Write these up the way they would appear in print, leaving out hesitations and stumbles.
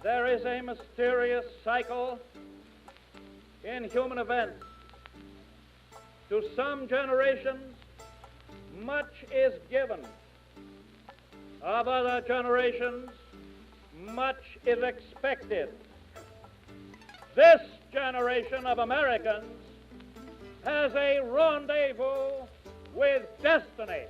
There is a mysterious cycle in human events. To some generations, much is given. Of other generations, much is expected. This generation of Americans has a rendezvous with destiny.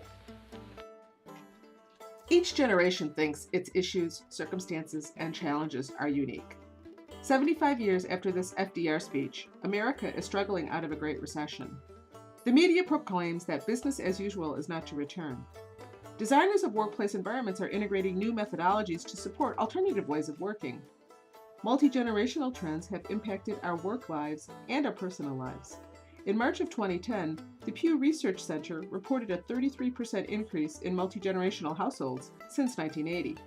Each generation thinks its issues, circumstances, and challenges are unique. 75 years after this FDR speech, America is struggling out of a Great Recession. The media proclaims that business as usual is not to return. Designers of workplace environments are integrating new methodologies to support alternative ways of working. Multi-generational trends have impacted our work lives and our personal lives. In March of 2010, the Pew Research Center reported a 33% increase in multi-generational households since 1980.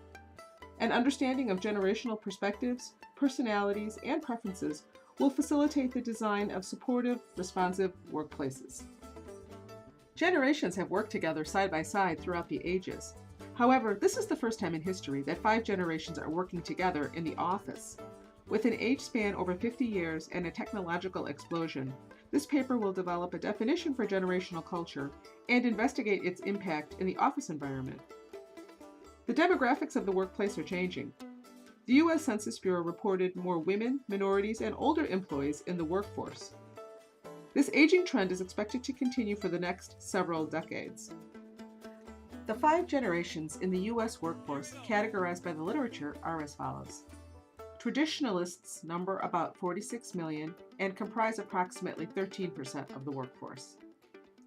An understanding of generational perspectives, personalities, and preferences will facilitate the design of supportive, responsive workplaces. Generations have worked together side by side throughout the ages. However, this is the first time in history that 5 generations are working together in the office. With an age span over 50 years and a technological explosion, this paper will develop a definition for generational culture and investigate its impact in the office environment. The demographics of the workplace are changing. The U.S. Census Bureau reported more women, minorities, and older employees in the workforce. This aging trend is expected to continue for the next several decades. The 5 generations in the U.S. workforce categorized by the literature are as follows. Traditionalists number about 46 million and comprise approximately 13% of the workforce.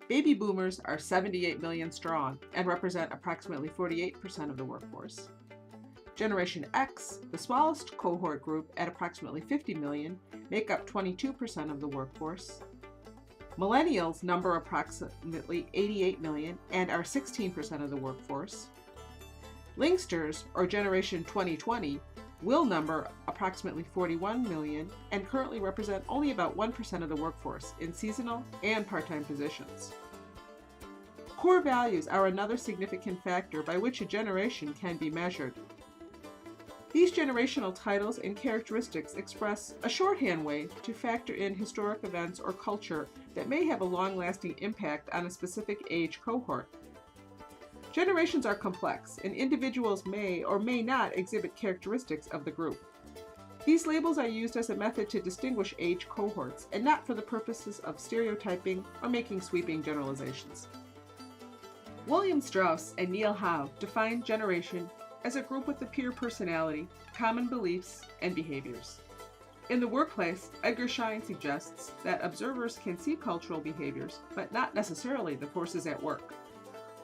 Baby boomers are 78 million strong and represent approximately 48% of the workforce. Generation X, the smallest cohort group at approximately 50 million, make up 22% of the workforce. Millennials number approximately 88 million and are 16% of the workforce. Linksters, or Generation 2020, will number approximately 41 million and currently represent only about 1% of the workforce in seasonal and part-time positions. Core values are another significant factor by which a generation can be measured. These generational titles and characteristics express a shorthand way to factor in historic events or culture that may have a long-lasting impact on a specific age cohort. Generations are complex, and individuals may or may not exhibit characteristics of the group. These labels are used as a method to distinguish age cohorts, and not for the purposes of stereotyping or making sweeping generalizations. William Strauss and Neil Howe define generation as a group with a peer personality, common beliefs, and behaviors. In the workplace, Edgar Schein suggests that observers can see cultural behaviors, but not necessarily the forces at work.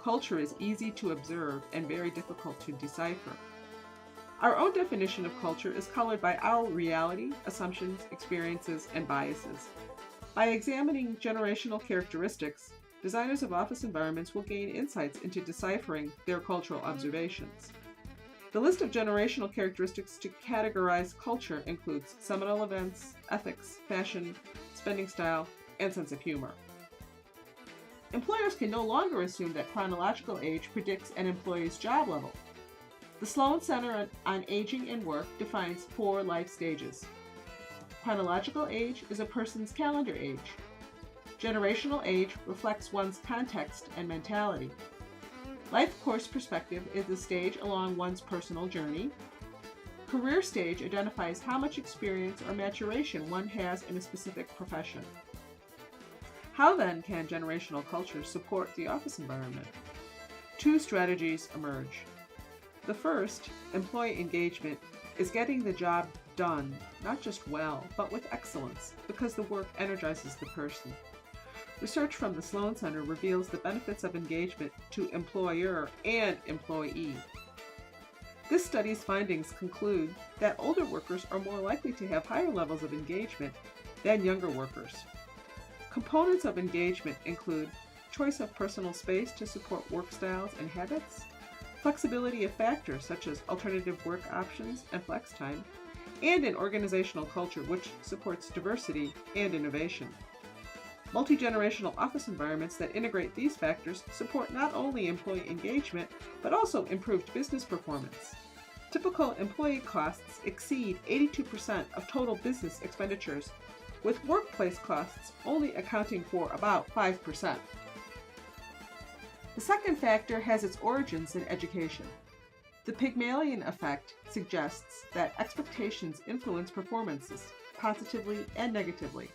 Culture is easy to observe and very difficult to decipher. Our own definition of culture is colored by our reality, assumptions, experiences, and biases. By examining generational characteristics, designers of office environments will gain insights into deciphering their cultural observations. The list of generational characteristics to categorize culture includes seminal events, ethics, fashion, spending style, and sense of humor. Employers can no longer assume that chronological age predicts an employee's job level. The Sloan Center on Aging and Work defines 4 life stages. Chronological age is a person's calendar age. Generational age reflects one's context and mentality. Life course perspective is the stage along one's personal journey. Career stage identifies how much experience or maturation one has in a specific profession. How then can generational culture support the office environment? 2 strategies emerge. The first, employee engagement, is getting the job done, not just well, but with excellence, because the work energizes the person. Research from the Sloan Center reveals the benefits of engagement to employer and employee. This study's findings conclude that older workers are more likely to have higher levels of engagement than younger workers. Components of engagement include choice of personal space to support work styles and habits, flexibility of factors such as alternative work options and flex time, and an organizational culture which supports diversity and innovation. Multi-generational office environments that integrate these factors support not only employee engagement, but also improved business performance. Typical employee costs exceed 82% of total business expenditures, with workplace costs only accounting for about 5%. The second factor has its origins in education. The Pygmalion effect suggests that expectations influence performances, positively and negatively.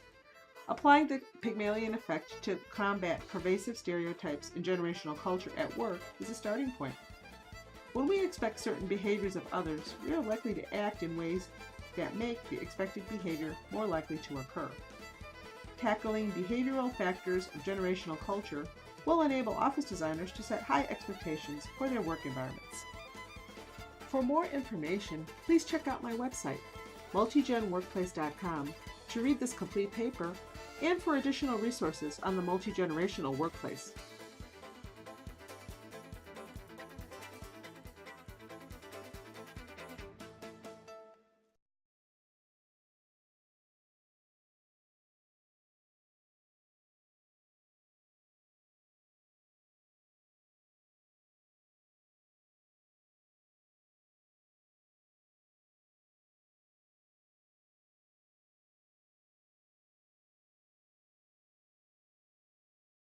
Applying the Pygmalion effect to combat pervasive stereotypes in generational culture at work is a starting point. When we expect certain behaviors of others, we are likely to act in ways that make the expected behavior more likely to occur. Tackling behavioral factors of generational culture will enable office designers to set high expectations for their work environments. For more information, please check out my website, multigenworkplace.com, to read this complete paper and for additional resources on the multi-generational workplace.